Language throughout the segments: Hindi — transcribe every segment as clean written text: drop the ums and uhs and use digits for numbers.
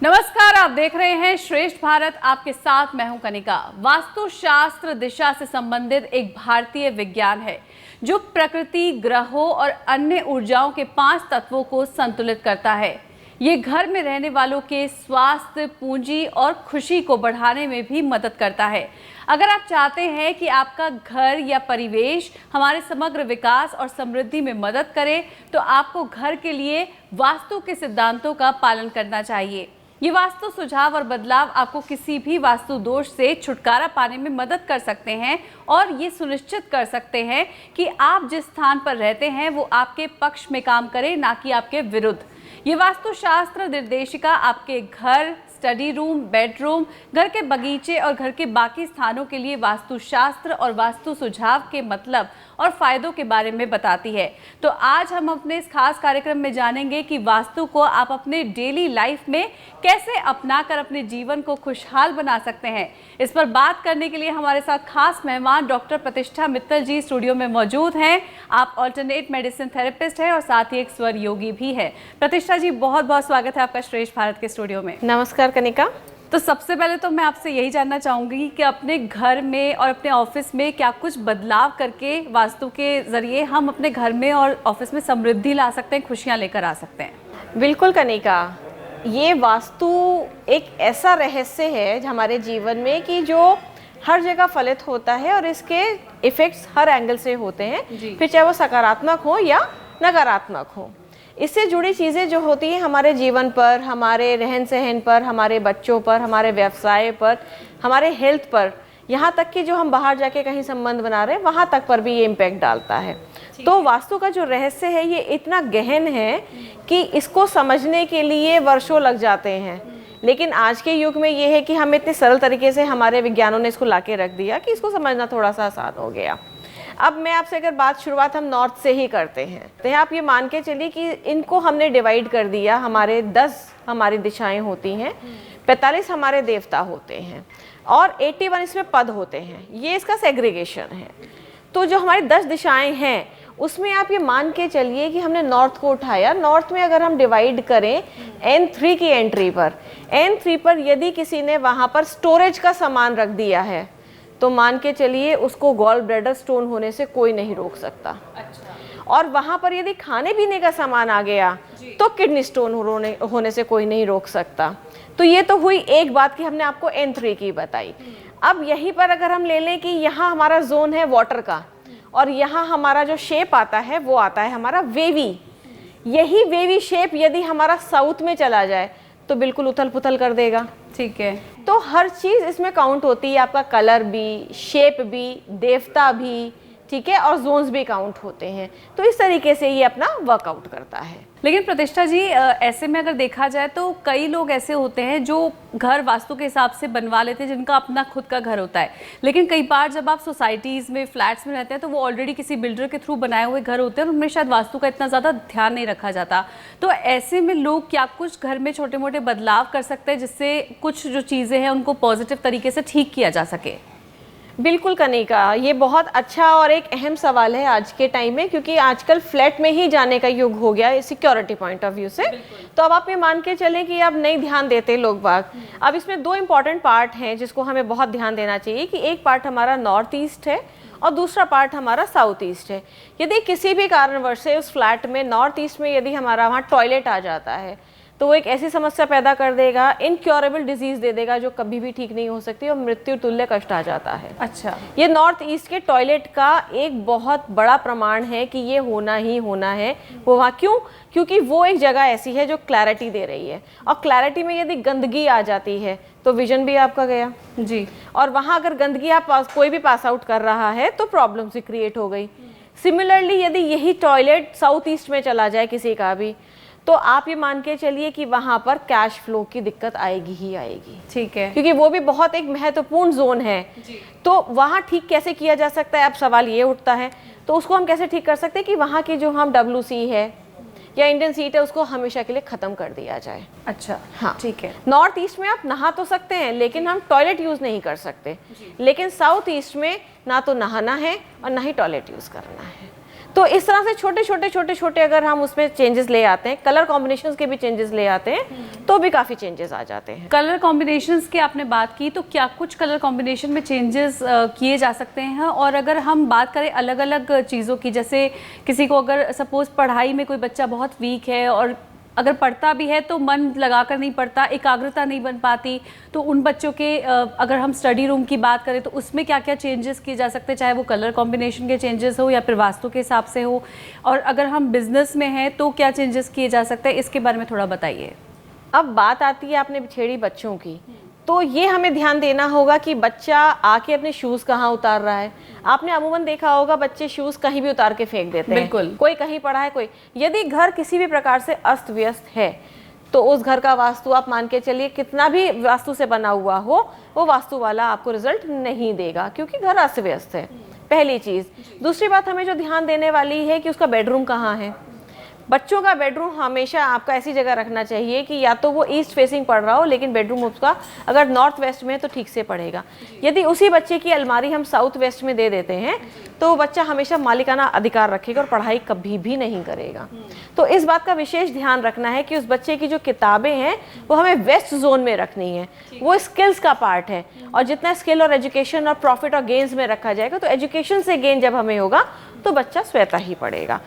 नमस्कार, आप देख रहे हैं श्रेष्ठ भारत। आपके साथ मैं हूं कनिका। वास्तुशास्त्र दिशा से संबंधित एक भारतीय विज्ञान है जो प्रकृति, ग्रहों और अन्य ऊर्जाओं के 5 तत्वों को संतुलित करता है। ये घर में रहने वालों के स्वास्थ्य, पूंजी और खुशी को बढ़ाने में भी मदद करता है। अगर आप चाहते हैं कि आपका घर या परिवेश हमारे समग्र विकास और समृद्धि में मदद करे, तो आपको घर के लिए वास्तु के सिद्धांतों का पालन करना चाहिए। ये वास्तु सुझाव और बदलाव आपको किसी भी वास्तु दोष से छुटकारा पाने में मदद कर सकते हैं और ये सुनिश्चित कर सकते हैं कि आप जिस स्थान पर रहते हैं वो आपके पक्ष में काम करे, ना कि आपके विरुद्ध। ये वास्तुशास्त्र निर्देशिका आपके घर, स्टडी रूम, बेडरूम, घर के बगीचे और घर के बाकी स्थानों के लिए वास्तुशास्त्र और वास्तु सुझाव के मतलब और फायदों के बारे में बताती है। तो आज हम अपने इस खास कार्यक्रम में जानेंगे कि वास्तु को आप अपने डेली लाइफ में कैसे अपनाकर अपने जीवन को खुशहाल बना सकते हैं। इस पर बात करने के लिए हमारे साथ खास मेहमान डॉक्टर प्रतिष्ठा मित्तल जी स्टूडियो में मौजूद हैं। आप ऑल्टरनेट मेडिसिन थेरेपिस्ट हैं और साथ ही एक स्वर योगी भी है। प्रतिष्ठा जी, बहुत बहुत स्वागत है आपका श्रेष्ठ भारत के स्टूडियो में। नमस्कार कनिका। तो सबसे पहले तो मैं आपसे यही जानना चाहूँगी कि अपने घर में और अपने ऑफिस में क्या कुछ बदलाव करके वास्तु के ज़रिए हम अपने घर में और ऑफिस में समृद्धि ला सकते हैं, खुशियाँ लेकर आ सकते हैं? बिल्कुल कनिका, ये वास्तु एक ऐसा रहस्य है हमारे जीवन में कि जो हर जगह फलित होता है और इसके इफ़ेक्ट्स हर एंगल से होते हैं, फिर चाहे वो सकारात्मक हो या नकारात्मक हो। इससे जुड़ी चीज़ें जो होती हैं हमारे जीवन पर, हमारे रहन सहन पर, हमारे बच्चों पर, हमारे व्यवसाय पर, हमारे हेल्थ पर, यहाँ तक कि जो हम बाहर जाके कहीं संबंध बना रहे हैं वहाँ तक पर भी ये इम्पैक्ट डालता है। तो वास्तु का जो रहस्य है ये इतना गहन है कि इसको समझने के लिए वर्षों लग जाते हैं। लेकिन आज के युग में ये है कि हम इतने सरल तरीके से हमारे विज्ञानों ने इसको ला के रख दिया कि इसको समझना थोड़ा सा आसान हो गया। अब मैं आपसे अगर शुरुआत हम नॉर्थ से ही करते हैं, तो आप ये मान के चलिए कि इनको हमने डिवाइड कर दिया। हमारे 10 हमारी दिशाएं होती हैं, 45 हमारे देवता होते हैं और 81 इसमें पद होते हैं। ये इसका सेग्रीगेशन है। तो जो हमारी 10 दिशाएं हैं उसमें आप ये मान के चलिए कि हमने नॉर्थ को उठाया। नॉर्थ में अगर हम डिवाइड करें N3 की एंट्री पर, N3 पर यदि किसी ने वहाँ पर स्टोरेज का सामान रख दिया है तो मान के चलिए उसको गॉल ब्लैडर स्टोन होने से कोई नहीं रोक सकता। अच्छा। और वहाँ पर यदि खाने पीने का सामान आ गया तो किडनी स्टोन होने से कोई नहीं रोक सकता। तो ये तो हुई एक बात कि हमने आपको N3 की बताई। अब यहीं पर अगर हम ले लें कि यहाँ हमारा जोन है वाटर का और यहाँ हमारा जो शेप आता है वो आता है हमारा वेवी। यही वेवी शेप यदि हमारा साउथ में चला जाए तो बिल्कुल उथल पुथल कर देगा। ठीक है। तो हर चीज़ इसमें काउंट होती है, आपका कलर भी, शेप भी, देवता भी, ठीक है, और जोन्स भी काउंट होते हैं। तो इस तरीके से ये अपना वर्कआउट करता है। लेकिन प्रतिष्ठा जी, ऐसे में अगर देखा जाए तो कई लोग ऐसे होते हैं जो घर वास्तु के हिसाब से बनवा लेते हैं, जिनका अपना खुद का घर होता है। लेकिन कई बार जब आप सोसाइटीज़ में, फ्लैट्स में रहते हैं तो वो ऑलरेडी किसी बिल्डर के थ्रू बनाए हुए घर होते हैं और उनमें शायद वास्तु का इतना ज़्यादा ध्यान नहीं रखा जाता। तो ऐसे में लोग क्या कुछ घर में छोटे मोटे बदलाव कर सकते हैं जिससे कुछ जो चीज़ें हैं उनको पॉजिटिव तरीके से ठीक किया जा सके? बिल्कुल कनिका, ये बहुत अच्छा और एक अहम सवाल है आज के टाइम में, क्योंकि आजकल फ्लैट में ही जाने का युग हो गया है सिक्योरिटी पॉइंट ऑफ व्यू से। तो अब आप ये मान के चलें कि अब नहीं ध्यान देते लोग बाग। अब इसमें 2 इम्पॉर्टेंट पार्ट हैं जिसको हमें बहुत ध्यान देना चाहिए कि एक पार्ट हमारा नॉर्थ ईस्ट है और दूसरा पार्ट हमारा साउथ ईस्ट है। यदि किसी भी कारणवश से उस फ्लैट में नॉर्थ ईस्ट में यदि हमारा वहाँ टॉयलेट आ जाता है तो वो एक ऐसी समस्या पैदा कर देगा, इनक्योरेबल डिजीज दे देगा जो कभी भी ठीक नहीं हो सकती और मृत्यु तुल्य कष्ट आ जाता है। अच्छा। ये नॉर्थ ईस्ट के टॉयलेट का एक बहुत बड़ा प्रमाण है कि ये होना ही होना है। वो वहाँ क्यों? क्योंकि वो एक जगह ऐसी है जो क्लैरिटी दे रही है और क्लैरिटी में यदि गंदगी आ जाती है तो विजन भी आपका गया जी। और वहाँ अगर गंदगी कोई भी पास आउट कर रहा है तो प्रॉब्लम से क्रिएट हो गई। सिमिलरली यदि यही टॉयलेट साउथ ईस्ट में चला जाए किसी का भी, तो आप ये मान के चलिए कि वहाँ पर कैश फ्लो की दिक्कत आएगी ही आएगी। ठीक है, क्योंकि वो भी बहुत एक महत्वपूर्ण जोन है जी। तो वहाँ ठीक कैसे किया जा सकता है, अब सवाल ये उठता है। तो उसको हम कैसे ठीक कर सकते हैं कि वहाँ की जो हम WC है या इंडियन सीट है उसको हमेशा के लिए ख़त्म कर दिया जाए। अच्छा, हाँ ठीक है। नॉर्थ ईस्ट में आप नहा तो सकते हैं लेकिन हम टॉयलेट यूज़ नहीं कर सकते, लेकिन साउथ ईस्ट में ना तो नहाना है और ना ही टॉयलेट यूज़ करना है। तो इस तरह से छोटे छोटे अगर हम उसमें चेंजेस ले आते हैं, कलर कॉम्बिनेशंस के भी चेंजेस ले आते हैं, तो भी काफ़ी चेंजेस आ जाते हैं। कलर कॉम्बिनेशंस की आपने बात की, तो क्या कुछ कलर कॉम्बिनेशन में चेंजेस किए जा सकते हैं? और अगर हम बात करें अलग अलग चीज़ों की, जैसे किसी को अगर सपोज़ पढ़ाई में कोई बच्चा बहुत वीक है और अगर पढ़ता भी है तो मन लगाकर नहीं पढ़ता, एकाग्रता नहीं बन पाती, तो उन बच्चों के अगर हम स्टडी रूम की बात करें तो उसमें क्या क्या चेंजेस किए जा सकते हैं, चाहे वो कलर कॉम्बिनेशन के चेंजेस हो या फिर वास्तु के हिसाब से हो? और अगर हम बिजनेस में हैं तो क्या चेंजेस किए जा सकते हैं, इसके बारे में थोड़ा बताइए। अब बात आती है आपने छेड़ी बच्चों की, तो ये हमें ध्यान देना होगा कि बच्चा आके अपने शूज़ कहाँ उतार रहा है। आपने अमूमन देखा होगा बच्चे शूज़ कहीं भी उतार के फेंक देते हैं, बिल्कुल। कोई कहीं पड़ा है, कोई। यदि घर किसी भी प्रकार से अस्त व्यस्त है तो उस घर का वास्तु आप मान के चलिए कितना भी वास्तु से बना हुआ हो, वो वास्तु वाला आपको रिजल्ट नहीं देगा, क्योंकि घर अस्त व्यस्त है, पहली चीज़। दूसरी बात हमें जो ध्यान देने वाली है कि उसका बेडरूम कहाँ है। बच्चों का बेडरूम हमेशा आपका ऐसी जगह रखना चाहिए कि या तो वो ईस्ट फेसिंग पड़ रहा हो, लेकिन बेडरूम उसका अगर नॉर्थ वेस्ट में है तो ठीक से पड़ेगा। यदि उसी बच्चे की अलमारी हम साउथ वेस्ट में दे देते हैं तो वो बच्चा हमेशा मालिकाना अधिकार रखेगा और पढ़ाई कभी भी नहीं करेगा। तो इस बात का विशेष ध्यान रखना है कि उस बच्चे की जो किताबें हैं वो हमें वेस्ट जोन में रखनी है, वो स्किल्स का पार्ट है। और जितना स्किल और एजुकेशन और प्रॉफिट और गेन्स में रखा जाएगा, तो एजुकेशन से गेन जब हमें होगा तो बच्चा स्वतः ही पढ़ेगा।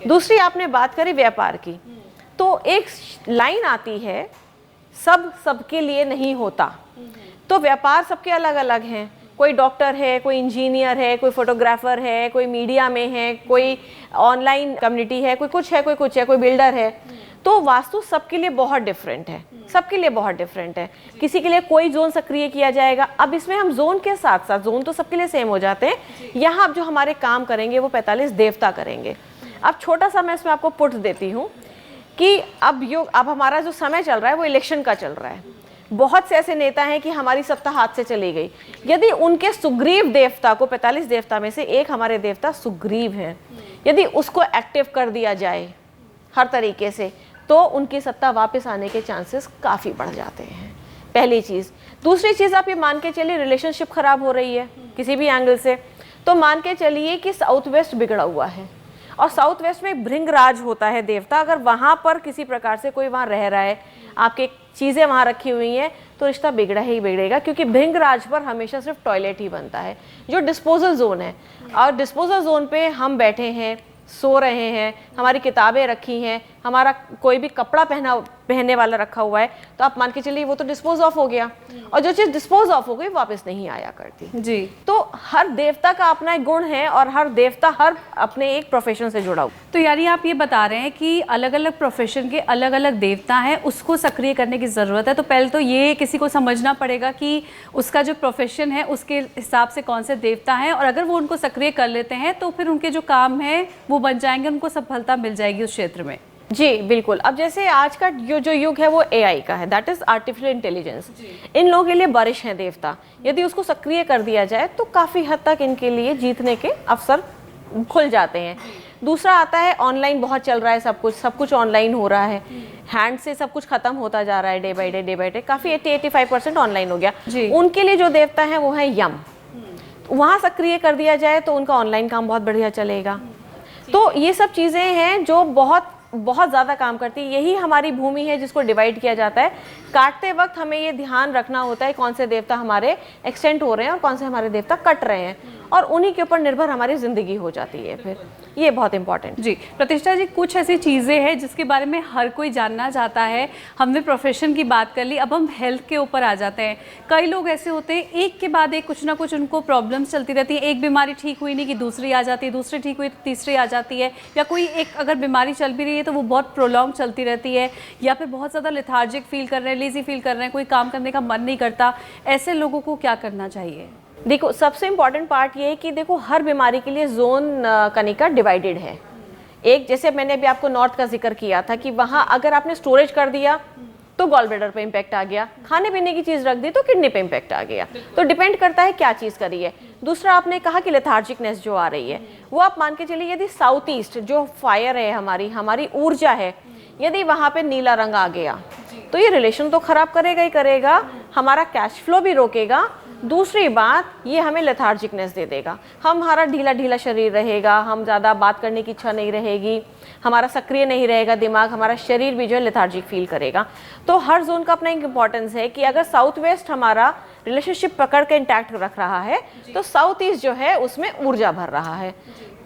दूसरी आपने बात करी व्यापार की, तो एक लाइन आती है, सबके लिए नहीं होता। तो व्यापार सबके अलग अलग हैं, कोई डॉक्टर है, कोई इंजीनियर है, कोई फोटोग्राफर है, कोई मीडिया में है, कोई ऑनलाइन कम्युनिटी है, कोई कुछ है, कोई बिल्डर है। तो वास्तु सबके लिए बहुत डिफरेंट है, सबके लिए बहुत डिफरेंट है। किसी के लिए कोई जोन सक्रिय किया जाएगा। अब इसमें हम जोन के साथ साथ, जोन तो सबके लिए सेम हो जाते हैं, यहाँ अब जो हमारे काम करेंगे वो 45 देवता करेंगे। अब छोटा सा मैं इसमें आपको पुट देती हूँ कि अब हमारा जो समय चल रहा है वो इलेक्शन का चल रहा है। बहुत से ऐसे नेता हैं कि हमारी सत्ता हाथ से चली गई। यदि उनके सुग्रीव देवता को, 45 देवता में से एक हमारे देवता सुग्रीव हैं, यदि उसको एक्टिव कर दिया जाए हर तरीके से, तो उनकी सत्ता वापस आने के चांसेस काफ़ी बढ़ जाते हैं, पहली चीज़। दूसरी चीज़, आप ये मान के चलिए रिलेशनशिप खराब हो रही है किसी भी एंगल से, तो मान के चलिए कि साउथ वेस्ट बिगड़ा हुआ है और साउथ वेस्ट में भृंगराज होता है देवता। अगर वहाँ पर किसी प्रकार से कोई वहाँ रह रहा है, आपके चीज़ें वहाँ रखी हुई हैं, तो रिश्ता बिगड़ा ही बिगड़ेगा, क्योंकि भृंगराज पर हमेशा सिर्फ टॉयलेट ही बनता है, जो डिस्पोजल जोन है। और डिस्पोजल जोन पे हम बैठे हैं, सो रहे हैं, हमारी किताबें रखी हैं, हमारा कोई भी कपड़ा पहनने वाला रखा हुआ है, तो आप मान के चलिए वो तो डिस्पोज ऑफ हो गया, और जो चीज़ डिस्पोज ऑफ हो गई वापस नहीं आया करती जी। तो हर देवता का अपना एक गुण है और हर देवता हर अपने एक प्रोफेशन से जुड़ा हुआ। तो यानी आप ये बता रहे हैं कि अलग अलग प्रोफेशन के अलग अलग देवता हैं, उसको सक्रिय करने की ज़रूरत है। तो पहले तो ये किसी को समझना पड़ेगा कि उसका जो प्रोफेशन है उसके हिसाब से कौन से देवता हैं, और अगर वो उनको सक्रिय कर लेते हैं तो फिर उनके जो काम है वो बन जाएंगे, उनको सफलता मिल जाएगी उस क्षेत्र में। जी बिल्कुल। अब जैसे आज का जो युग है वो एआई का है, दैट इज आर्टिफिशियल इंटेलिजेंस। इन लोगों के लिए बारिश है देवता, यदि उसको सक्रिय कर दिया जाए तो काफ़ी हद तक इनके लिए जीतने के अवसर खुल जाते हैं। दूसरा आता है ऑनलाइन, बहुत चल रहा है, सब कुछ ऑनलाइन हो रहा है, हैंड से सब कुछ खत्म होता जा रहा है डे बाई डे काफ़ी 80-85% ऑनलाइन हो गया। उनके लिए जो देवता है वो है यम। वहाँ सक्रिय कर दिया जाए तो उनका ऑनलाइन काम बहुत बढ़िया चलेगा। तो ये सब चीज़ें हैं जो बहुत ज़्यादा काम करती है। यही हमारी भूमि है जिसको डिवाइड किया जाता है। काटते वक्त हमें ये ध्यान रखना होता है कौन से देवता हमारे एक्सटेंड हो रहे हैं और कौन से हमारे देवता कट रहे हैं, और उन्हीं के ऊपर निर्भर हमारी ज़िंदगी हो जाती है। फिर ये बहुत इंपॉर्टेंट। जी प्रतिष्ठा जी, कुछ ऐसी चीज़ें हैं जिसके बारे में हर कोई जानना चाहता है। हमने प्रोफेशन की बात कर ली, अब हम हेल्थ के ऊपर आ जाते हैं। कई लोग ऐसे होते हैं, एक के बाद एक कुछ ना कुछ उनको प्रॉब्लम्स चलती रहती है। एक बीमारी ठीक हुई नहीं कि दूसरी आ जाती है, दूसरी ठीक हुई तो तीसरी आ जाती है, या कोई एक अगर बीमारी चल भी रही है तो वो बहुत प्रोलॉन्ग चलती रहती है, या फिर बहुत ज़्यादा लेथार्जिक फील कर रहे हैं, लेजी फील कर रहे हैं, कोई काम करने का मन नहीं करता। ऐसे लोगों को क्या करना चाहिए? देखो, सबसे इम्पॉर्टेंट पार्ट ये है कि देखो हर बीमारी के लिए जोन कनिका डिवाइडेड है। एक जैसे मैंने अभी आपको नॉर्थ का जिक्र किया था कि वहाँ अगर आपने स्टोरेज कर दिया तो गॉल ब्लैडर पे इम्पैक्ट आ गया, खाने पीने की चीज़ रख दी तो किडनी पे इम्पैक्ट आ गया। तो डिपेंड करता है क्या चीज़ करी है। दूसरा आपने कहा कि लेथार्जिकनेस जो आ रही है, वो आप मान के चलिए यदि साउथ ईस्ट जो फायर है, हमारी ऊर्जा है, यदि वहाँ पे नीला रंग आ गया तो ये रिलेशन तो ख़राब करेगा ही करेगा, हमारा कैश फ्लो भी रोकेगा, दूसरी बात, ये हमें लेथार्जिकनेस दे देगा, हमारा ढीला ढीला शरीर रहेगा, हम ज़्यादा बात करने की इच्छा नहीं रहेगी, हमारा सक्रिय नहीं रहेगा दिमाग, हमारा शरीर भी जो है लेथार्जिक फील करेगा। तो हर जोन का अपना एक इम्पॉर्टेंस है कि अगर साउथ वेस्ट हमारा रिलेशनशिप पकड़ के इंटैक्ट रख रहा है तो साउथ ईस्ट जो है उसमें ऊर्जा भर रहा है।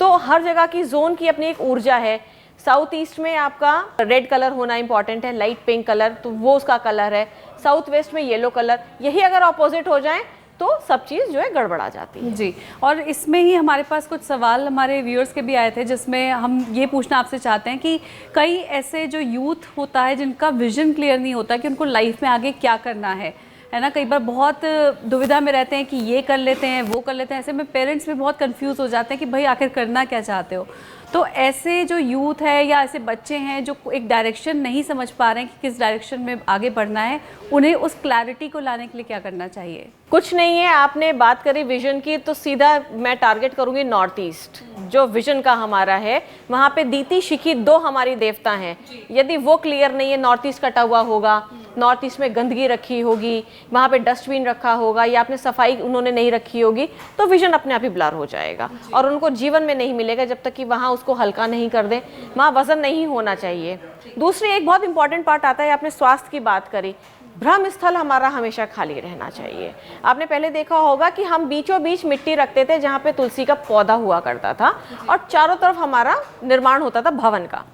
तो हर जगह की जोन की अपनी एक ऊर्जा है। साउथ ईस्ट में आपका रेड कलर होना इंपॉर्टेंट है, लाइट पिंक कलर, तो वो उसका कलर है। साउथ वेस्ट में येलो कलर, यही अगर ऑपोजिट हो जाए तो सब चीज़ जो है गड़बड़ा जाती है। जी, और इसमें ही हमारे पास कुछ सवाल हमारे व्यूअर्स के भी आए थे, जिसमें हम ये पूछना आपसे चाहते हैं कि कई ऐसे जो यूथ होता है जिनका विजन क्लियर नहीं होता कि उनको लाइफ में आगे क्या करना है ना, कई बार बहुत दुविधा में रहते हैं कि ये कर लेते हैं वो कर लेते हैं, ऐसे में पेरेंट्स भी बहुत कंफ्यूज हो जाते हैं कि भाई आखिर करना क्या चाहते हो। तो ऐसे जो यूथ है या ऐसे बच्चे हैं जो एक डायरेक्शन नहीं समझ पा रहे हैं कि किस डायरेक्शन में आगे बढ़ना है, उन्हें उस क्लैरिटी को लाने के लिए क्या करना चाहिए? कुछ नहीं है, आपने बात करी विजन की, तो सीधा मैं टारगेट करूंगी नॉर्थ ईस्ट। जो विजन का हमारा है वहाँ पे दीति शिखी 2 हमारी देवता हैं, यदि वो क्लियर नहीं है, नॉर्थ ईस्ट कटा हुआ होगा, नॉर्थ ईस्ट में गंदगी रखी होगी, वहाँ पे डस्टबिन रखा होगा या आपने सफाई उन्होंने नहीं रखी होगी, तो विजन अपने आप ही ब्लर हो जाएगा और उनको जीवन में नहीं मिलेगा जब तक कि वहाँ उसको हल्का नहीं कर दें, वहाँ वजन नहीं होना चाहिए। दूसरी एक बहुत इंपॉर्टेंट पार्ट आता है, आपने स्वास्थ्य की बात करी, ब्रह्म स्थल हमारा हमेशा खाली रहना चाहिए। आपने पहले देखा होगा कि हम बीचों बीच मिट्टी रखते थे जहाँ पे तुलसी का पौधा हुआ करता था और चारों तरफ हमारा निर्माण होता था भवन का,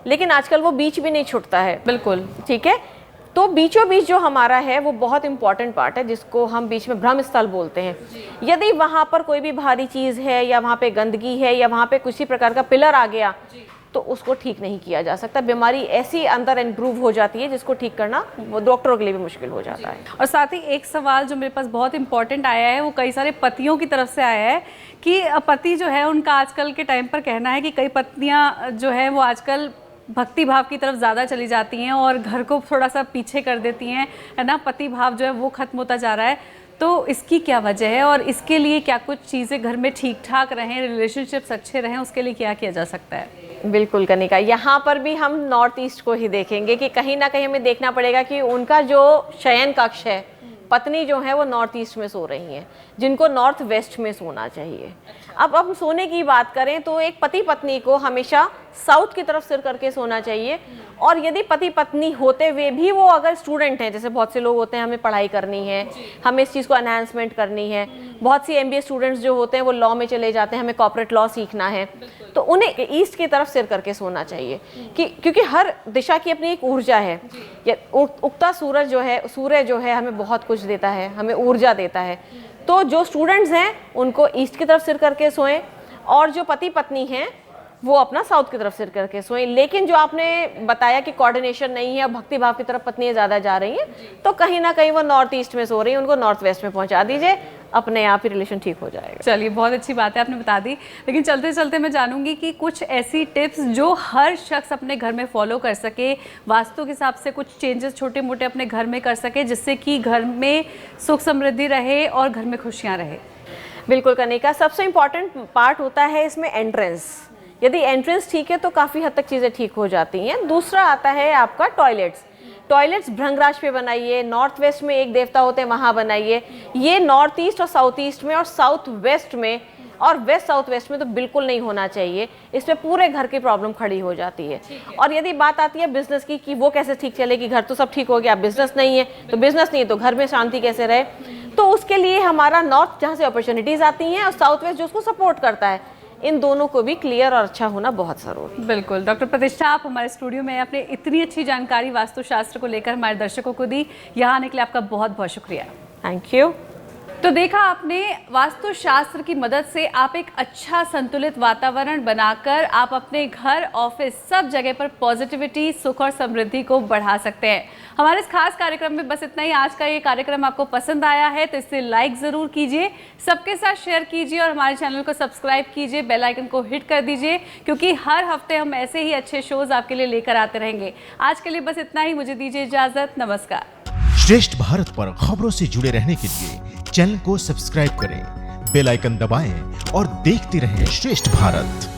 लेकिन आजकल वो बीच भी नहीं छूटता है। बिल्कुल, ठीक है, तो बीचों बीच जो हमारा है वो बहुत इंपॉर्टेंट पार्ट है, जिसको हम बीच में ब्रह्म स्थल बोलते हैं। यदि वहाँ पर कोई भी भारी चीज़ है या वहाँ पे गंदगी है या वहाँ पे किसी प्रकार का पिलर आ गया तो उसको ठीक नहीं किया जा सकता। बीमारी ऐसी अंदर इम्प्रूव हो जाती है जिसको ठीक करना वो डॉक्टरों के लिए भी मुश्किल हो जाता है। और साथ ही एक सवाल जो मेरे पास बहुत इंपॉर्टेंट आया है, वो कई सारे पतियों की तरफ से आया है कि पति जो है उनका आजकल के टाइम पर कहना है कि कई पत्नियां जो है वो आजकल भक्ति भाव की तरफ ज़्यादा चली जाती हैं और घर को थोड़ा सा पीछे कर देती हैं, है ना, पति भाव जो है वो खत्म होता जा रहा है। तो इसकी क्या वजह है और इसके लिए क्या कुछ चीज़ें घर में ठीक ठाक रहें, रिलेशनशिप्स अच्छे रहें, उसके लिए क्या किया जा सकता है? बिल्कुल कनिका, यहाँ पर भी हम नॉर्थ ईस्ट को ही देखेंगे कि कहीं ना कहीं हमें देखना पड़ेगा कि उनका जो शयन कक्ष है, पत्नी जो है वो नॉर्थ ईस्ट में सो रही हैं, जिनको नॉर्थ वेस्ट में सोना चाहिए। अब हम सोने की बात करें तो एक पति पत्नी को हमेशा साउथ की तरफ सिर करके सोना चाहिए। और यदि पति पत्नी होते हुए भी वो अगर स्टूडेंट हैं, जैसे बहुत से लोग होते हैं हमें पढ़ाई करनी है, हमें इस चीज़ को एनहांसमेंट करनी है, बहुत सी MBA स्टूडेंट्स जो होते हैं वो लॉ में चले जाते हैं, हमें कॉर्पोरेट लॉ सीखना है, तो उन्हें ईस्ट की तरफ सिर करके सोना चाहिए क्योंकि हर दिशा की अपनी एक ऊर्जा है। उगता सूरज जो है, सूर्य जो है हमें बहुत कुछ देता है, हमें ऊर्जा देता है। तो जो स्टूडेंट्स हैं उनको ईस्ट की तरफ सिर करके सोएं और जो पति पत्नी हैं वो अपना साउथ की तरफ सिर करके सोएं। लेकिन जो आपने बताया कि कोऑर्डिनेशन नहीं है, भक्ति भाव की तरफ पत्नियां ज़्यादा जा रही हैं, तो कहीं ना कहीं वो नॉर्थ ईस्ट में सो रही हैं, उनको नॉर्थ वेस्ट में पहुंचा दीजिए, अपने आप ही रिलेशन ठीक हो जाएगा। चलिए, बहुत अच्छी बात है, आपने बता दी। लेकिन चलते चलते मैं जानूंगी कि कुछ ऐसी टिप्स जो हर शख्स अपने घर में फॉलो कर सके, वास्तु के हिसाब से कुछ चेंजेस छोटे मोटे अपने घर में कर सके, जिससे कि घर में सुख समृद्धि रहे और घर में खुशियाँ रहे। बिल्कुल कनिका, सबसे इम्पॉर्टेंट पार्ट होता है इसमें एंट्रेंस। यदि एंट्रेंस ठीक है तो काफ़ी हद तक चीज़ें ठीक हो जाती हैं। दूसरा आता है आपका टॉयलेट्स भृंगराज पे बनाइए, नॉर्थ वेस्ट में एक देवता होते हैं वहाँ बनाइए। ये नॉर्थ ईस्ट और साउथ ईस्ट में और साउथ वेस्ट में और वेस्ट साउथ वेस्ट में तो बिल्कुल नहीं होना चाहिए। इसमें पूरे घर की प्रॉब्लम खड़ी हो जाती है। और यदि बात आती है बिजनेस की कि वो कैसे ठीक चलेगी, घर तो सब ठीक हो गया, बिजनेस नहीं है तो बिजनेस नहीं है तो घर में शांति कैसे रहे, तो उसके लिए हमारा नॉर्थ जहाँ से अपॉर्चुनिटीज़ आती हैं और साउथ वेस्ट जो उसको सपोर्ट करता है, इन दोनों को भी क्लियर और अच्छा होना बहुत जरूरी। बिल्कुल। डॉक्टर प्रतिष्ठा, आप हमारे स्टूडियो में आपने इतनी अच्छी जानकारी वास्तुशास्त्र को लेकर हमारे दर्शकों को दी, यहाँ आने के लिए आपका बहुत बहुत शुक्रिया। Thank you. तो देखा आपने, वास्तुशास्त्र की मदद से आप एक अच्छा संतुलित वातावरण बनाकर आप अपने घर, ऑफिस, सब जगह पर पॉजिटिविटी, सुख और समृद्धि को बढ़ा सकते हैं। हमारे इस खास कार्यक्रम में बस इतना ही। आज का ये कार्यक्रम आपको पसंद आया है तो इसे लाइक ज़रूर कीजिए, सबके साथ शेयर कीजिए और हमारे चैनल को सब्सक्राइब कीजिए, बेल आइकन को हिट कर दीजिए, क्योंकि हर हफ्ते हम ऐसे ही अच्छे शोज आपके लिए लेकर आते रहेंगे। आज के लिए बस इतना ही, मुझे दीजिए इजाज़त, नमस्कार। श्रेष्ठ भारत पर खबरों से जुड़े रहने के लिए चैनल को सब्सक्राइब करें, बेल आइकन दबाएं और देखते रहें श्रेष्ठ भारत।